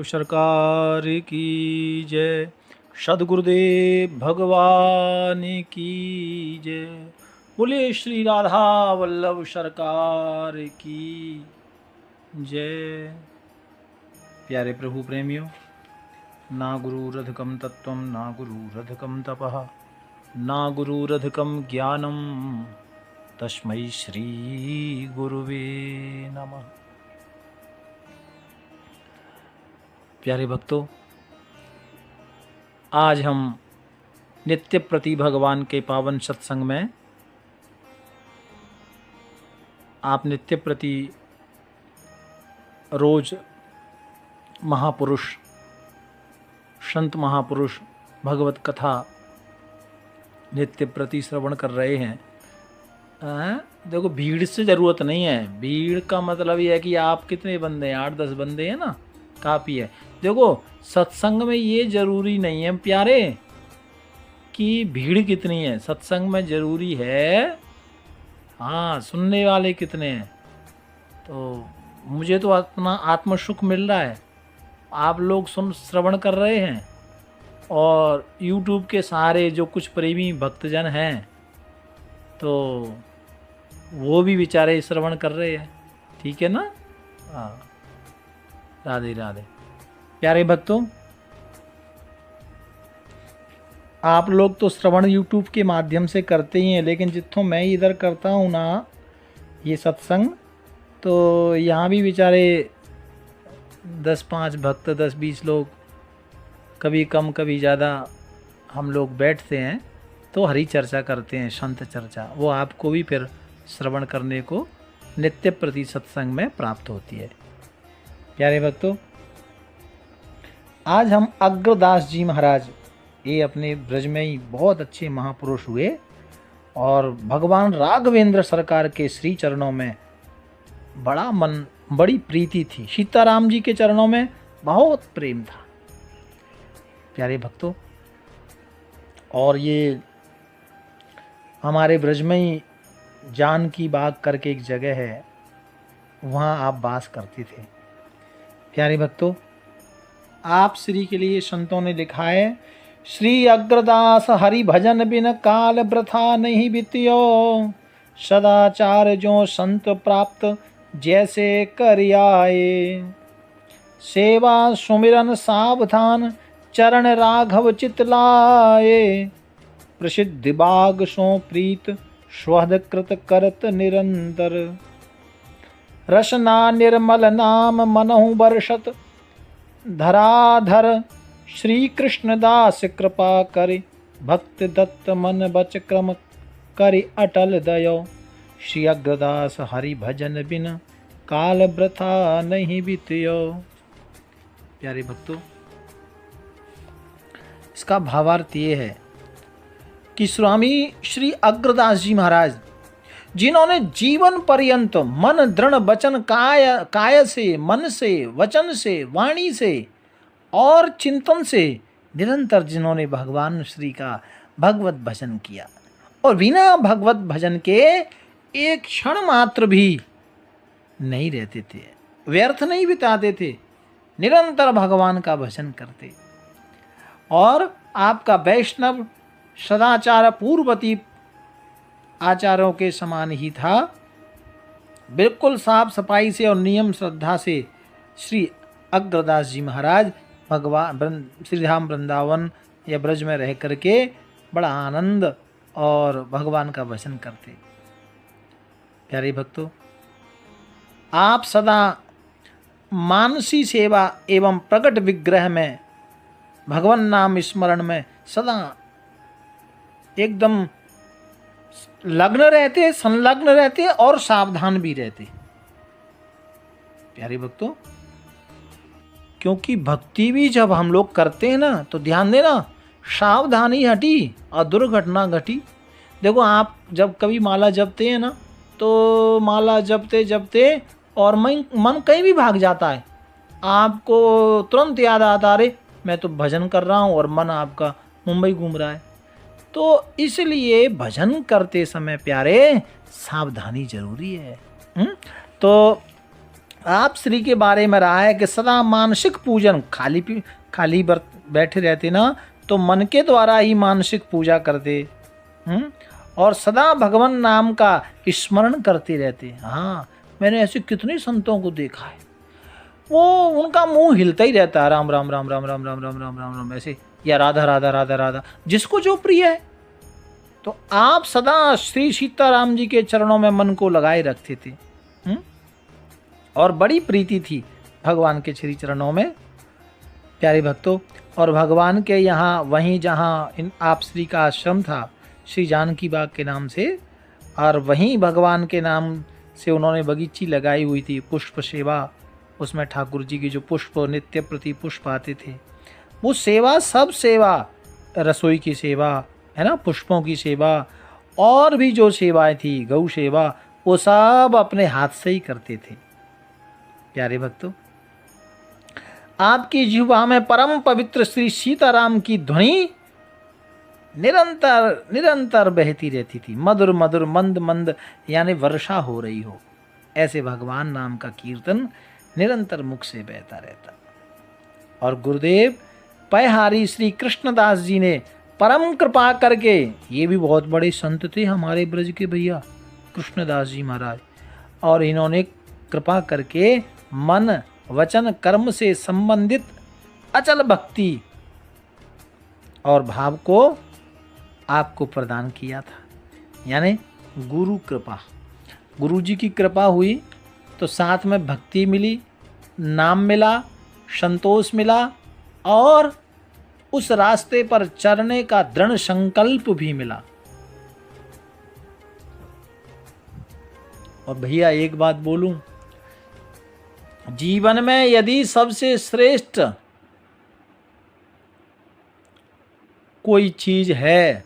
सरकार की जय। सद्गुरुदेव भगवान की जय। बोले श्री राधा वल्लभ सरकार की जय। प्यारे प्रभु प्रेमियों, ना गुरुरधिकं तत्त्वं ना गुरुरधिकं तपः ना गुरुरधिकं ज्ञानं तस्मै श्री गुरुवे नमः। प्यारे भक्तों, आज हम नित्य प्रति भगवान के पावन सत्संग में आप नित्य प्रति रोज महापुरुष, संत महापुरुष भगवत कथा नित्य प्रति श्रवण कर रहे हैं। देखो, भीड़ से ज़रूरत नहीं है। भीड़ का मतलब ये है कि आप कितने बंदे हैं, 8-10 बंदे हैं ना, काफ़ी है। देखो, सत्संग में ये ज़रूरी नहीं है प्यारे कि भीड़ कितनी है। सत्संग में ज़रूरी है हाँ, सुनने वाले कितने हैं। तो मुझे तो अपना आत्म सुख मिल रहा है, आप लोग श्रवण कर रहे हैं, और YouTube के सारे जो कुछ प्रेमी भक्तजन हैं तो वो भी बेचारे श्रवण कर रहे हैं। ठीक है ना? हाँ, राधे राधे। प्यारे भक्तों, आप लोग तो श्रवण YouTube के माध्यम से करते ही हैं, लेकिन जितों मैं इधर करता हूँ ना ये सत्संग, तो यहाँ भी बेचारे 10-5 भक्त, 10-20 लोग, कभी कम कभी ज़्यादा हम लोग बैठते हैं तो हरि चर्चा करते हैं, संत चर्चा। वो आपको भी फिर श्रवण करने को नित्य प्रति सत्संग में प्राप्त होती है। प्यारे भक्तों, आज हम अग्रदास जी महाराज, ये अपने ब्रज में ही बहुत अच्छे महापुरुष हुए, और भगवान राघवेंद्र सरकार के श्री चरणों में बड़ी प्रीति थी। सीताराम जी के चरणों में बहुत प्रेम था। प्यारे भक्तों, और ये हमारे ब्रज में ही जानकी बाग करके एक जगह है, वहाँ आप वास करते थे। प्यारे भक्तों, आप श्री के लिए संतों ने लिखा है, श्री अग्रदास हरि भजन बिन काल वृथा नहीं बीतियो, सदाचार जो संत प्राप्त जैसे कर आए, सेवा सुमिरन सावधान चरण राघव चितलाए, प्रसिद्धि बाग सो प्रीत स्वहद कृत करत निरंतर, रसना निर्मल नाम मनहु बरसत धराधर, श्री कृष्णदास कृपा करे भक्त दत्त मन बच क्रम करे अटल दयो, श्री अग्रदास हरि भजन बिन काल वृथा नहीं बीतियो। प्यारे भक्तों, इसका भावार्थ ये है कि स्वामी श्री अग्रदास जी महाराज, जिन्होंने जीवन पर्यंत मन दृढ़ वचन काय से, मन से, वचन से, वाणी से और चिंतन से निरंतर जिन्होंने भगवान श्री का भगवत भजन किया, और बिना भगवत भजन के एक क्षण मात्र भी नहीं रहते थे, व्यर्थ नहीं बिताते थे, निरंतर भगवान का भजन करते। और आपका वैष्णव सदाचार पूर्वती आचारों के समान ही था। बिल्कुल साफ सफाई से और नियम श्रद्धा से श्री अग्रदास जी महाराज भगवान श्री धाम वृंदावन या ब्रज में रह करके बड़ा आनंद और भगवान का भजन करते। प्यारे भक्तों, आप सदा मानसी सेवा एवं प्रकट विग्रह में भगवान नाम स्मरण में सदा एकदम लग्न रहते, संलग्न रहते और सावधान भी रहते। प्यारे भक्तों, क्योंकि भक्ति भी जब हम लोग करते हैं ना, तो ध्यान देना, सावधानी हटी और दुर्घटना घटी। देखो, आप जब कभी माला जपते हैं ना, तो माला जपते जपते और मन कहीं भी भाग जाता है, आपको तुरंत याद आता, अरे मैं तो भजन कर रहा हूँ और मन आपका मुंबई घूम रहा है। तो इसलिए भजन करते समय प्यारे सावधानी जरूरी है। तो आप श्री के बारे में रहा है कि सदा मानसिक पूजन, खाली बैठे रहते ना तो मन के द्वारा ही मानसिक पूजा करते, और सदा भगवान नाम का स्मरण करते रहते। हाँ, मैंने ऐसे कितने संतों को देखा है, वो उनका मुंह हिलता ही रहता है, राम राम राम राम राम राम राम राम राम राम ऐसे, या राधा राधा राधा राधा, जिसको जो प्रिय है। तो आप सदा श्री सीताराम जी के चरणों में मन को लगाए रखते थे, और बड़ी प्रीति थी भगवान के श्री चरणों में, प्यारे भक्तों। और भगवान के यहाँ, वहीं जहाँ इन आप श्री का आश्रम था, श्री जानकी बाग के नाम से, और वहीं भगवान के नाम से उन्होंने बगीची लगाई हुई थी, पुष्प सेवा। उसमें ठाकुर जी की जो पुष्प, नित्य प्रति पुष्प आते थे, वो सेवा, सब सेवा, रसोई की सेवा है ना, पुष्पों की सेवा, और भी जो सेवाएं थी, गौ सेवा, वो सब अपने हाथ से ही करते थे। प्यारे भक्तों, आपकी जिह्वा में परम पवित्र श्री सीताराम की ध्वनि निरंतर निरंतर बहती रहती थी, मधुर मधुर मंद मंद, यानी वर्षा हो रही हो, ऐसे भगवान नाम का कीर्तन निरंतर मुख से बहता रहता। और गुरुदेव पयहारी श्री कृष्णदास जी ने परम कृपा करके, ये भी बहुत बड़े संत थे हमारे ब्रज के भैया कृष्णदास जी महाराज, और इन्होंने कृपा करके मन वचन कर्म से संबंधित अचल भक्ति और भाव को आपको प्रदान किया था, यानी गुरु कृपा। गुरु जी की कृपा हुई तो साथ में भक्ति मिली, नाम मिला, संतोष मिला, और उस रास्ते पर चलने का दृढ़ संकल्प भी मिला। और भैया एक बात बोलूं, जीवन में यदि सबसे श्रेष्ठ कोई चीज है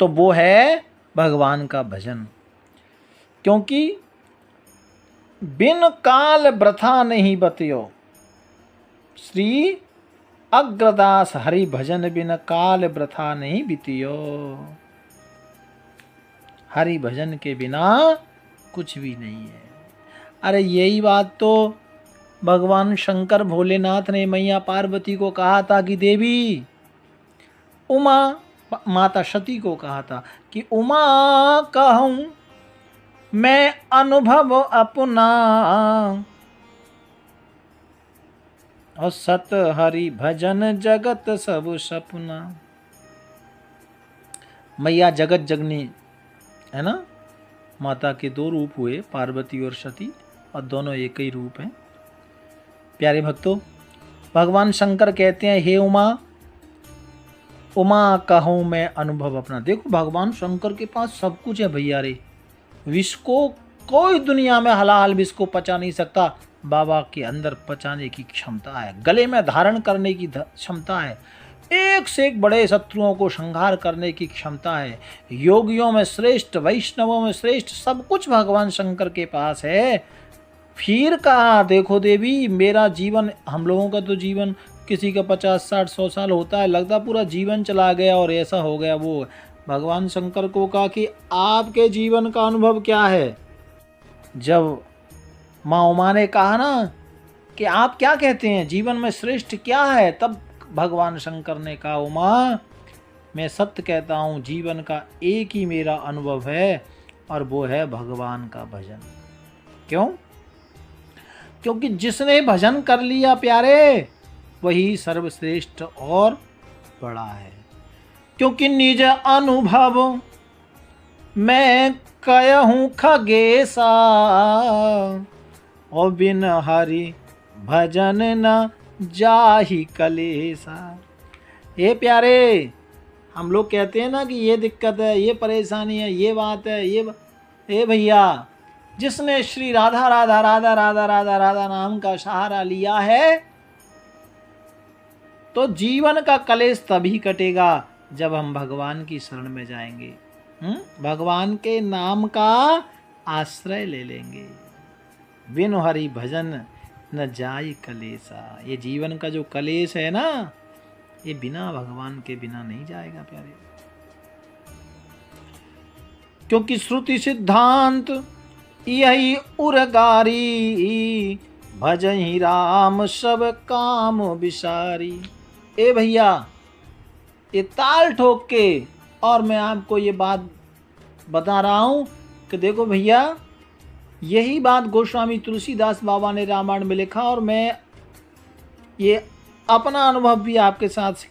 तो वो है भगवान का भजन, क्योंकि बिन काल वृथा नहीं बतियो, श्री अग्रदास हरि भजन बिन काल वृथा नहीं बितियो। हरि भजन के बिना कुछ भी नहीं है। अरे यही बात तो भगवान शंकर भोलेनाथ ने मैया पार्वती को कहा था कि देवी, उमा माता सती को कहा था कि उमा कहूँ मैं अनुभव अपना, और सत हरि भजन जगत सब सपना। मैया जगत जगनी है ना, माता के दो रूप हुए, पार्वती और सती, और दोनों एक ही रूप हैं। प्यारे भक्तों, भगवान शंकर कहते हैं, हे उमा, उमा कहूँ मैं अनुभव अपना। देखो भगवान शंकर के पास सब कुछ है भैया रे, विष को कोई दुनिया में हलाल विष को पचा नहीं सकता, बाबा के अंदर पचाने की क्षमता है, गले में धारण करने की क्षमता है, एक से एक बड़े शत्रुओं को संहार करने की क्षमता है, योगियों में श्रेष्ठ, वैष्णवों में श्रेष्ठ, सब कुछ भगवान शंकर के पास है। फिर कहा, देखो देवी, मेरा जीवन, हम लोगों का तो जीवन किसी का 50, 60, 100 साल होता है, लगता पूरा जीवन चला गया और ऐसा हो गया। वो भगवान शंकर को कहा कि आपके जीवन का अनुभव क्या है। जब माँ उमा ने कहा ना कि आप क्या कहते हैं, जीवन में श्रेष्ठ क्या है, तब भगवान शंकर ने कहा, उमा मैं सत्य कहता हूँ, जीवन का एक ही मेरा अनुभव है, और वो है भगवान का भजन। क्यों? क्योंकि जिसने भजन कर लिया प्यारे, वही सर्वश्रेष्ठ और बड़ा है। क्योंकि निज अनुभव मैं कहूँ खगेसा, और बिन हरि भजन न जाहि कलेसा। ये प्यारे, हम लोग कहते हैं ना कि ये दिक्कत है, ये परेशानी है, ये बात है, ये भैया, जिसने श्री राधा राधा राधा राधा राधा राधा नाम का सहारा लिया है, तो जीवन का कलेश तभी कटेगा जब हम भगवान की शरण में जाएंगे, भगवान के नाम का आश्रय ले लेंगे। बिनु हरि भजन न जाय कलेसा। ये जीवन का जो कलेश है ना, ये बिना भगवान के बिना नहीं जाएगा प्यारे। क्योंकि श्रुति सिद्धांत यही उरगारी, भजहि राम सब काम बिसारी। ए भैया, ये ताल ठोक के और मैं आपको ये बात बता रहा हूं कि देखो भैया, यही बात गोस्वामी तुलसीदास बाबा ने रामायण में लिखा, और मैं ये अपना अनुभव भी आपके साथ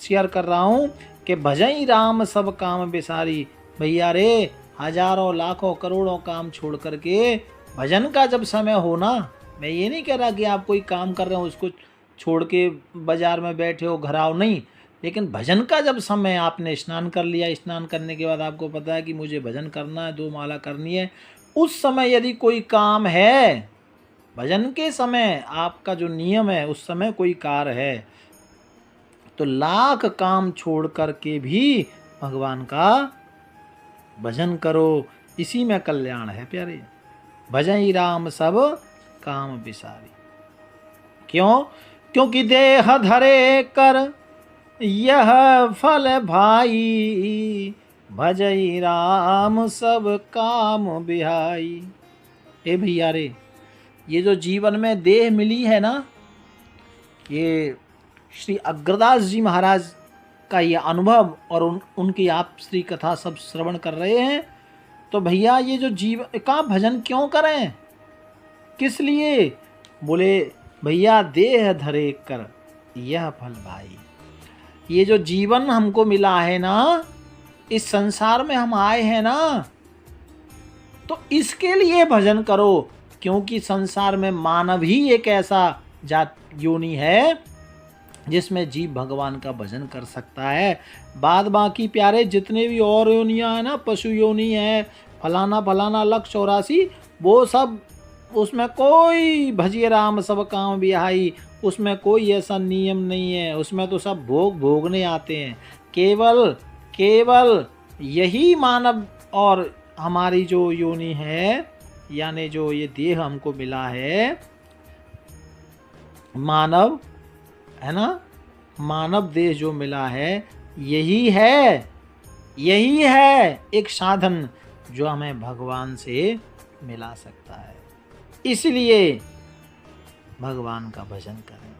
शेयर कर रहा हूं कि भजई राम सब काम बिसारी। भैया रे, हजारों लाखों करोड़ों काम छोड़ करके भजन का जब समय हो ना, मैं ये नहीं कह रहा कि आप कोई काम कर रहे हो उसको छोड़ के बाजार में बैठे हो, घर आओ, नहीं, लेकिन भजन का जब समय, आपने स्नान कर लिया, स्नान करने के बाद आपको पता है कि मुझे भजन करना है, 2 माला करनी है, उस समय यदि कोई काम है, भजन के समय आपका जो नियम है उस समय कोई कार्य है, तो लाख काम छोड़ करके भी भगवान का भजन करो, इसी में कल्याण है प्यारे। भजई राम सब काम बिसारी। क्यों? क्योंकि देह धरे कर यह फल भाई, भजई राम सब काम बिहाई। ए भैया रे, ये जो जीवन में देह मिली है ना, ये श्री अग्रदास जी महाराज का ये अनुभव, और उनकी आप श्री कथा सब श्रवण कर रहे हैं, तो भैया ये जो जीवन का भजन क्यों करें, किस लिए? बोले भैया, देह धरे कर यह फल भाई। ये जो जीवन हमको मिला है ना, इस संसार में हम आए हैं ना, तो इसके लिए भजन करो, क्योंकि संसार में मानव ही एक ऐसा जात योनि है जिसमें जीव भगवान का भजन कर सकता है। बाद बाकी प्यारे जितने भी और योनियां हैं ना, पशु योनि है, फलाना फलाना लक्ष्य 84, वो सब, उसमें कोई भजिए राम सब काम बिहाई, उसमें कोई ऐसा नियम नहीं है, उसमें तो सब भोग भोगने आते हैं। केवल यही मानव और हमारी जो योनि है, यानी जो ये देह हमको मिला है, मानव है ना, मानव देह जो मिला है, यही है एक साधन जो हमें भगवान से मिला सकता है। इसलिए भगवान का भजन करें।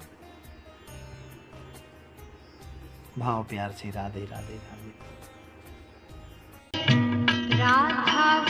भाव प्यार से राधे राधे राधे। राधा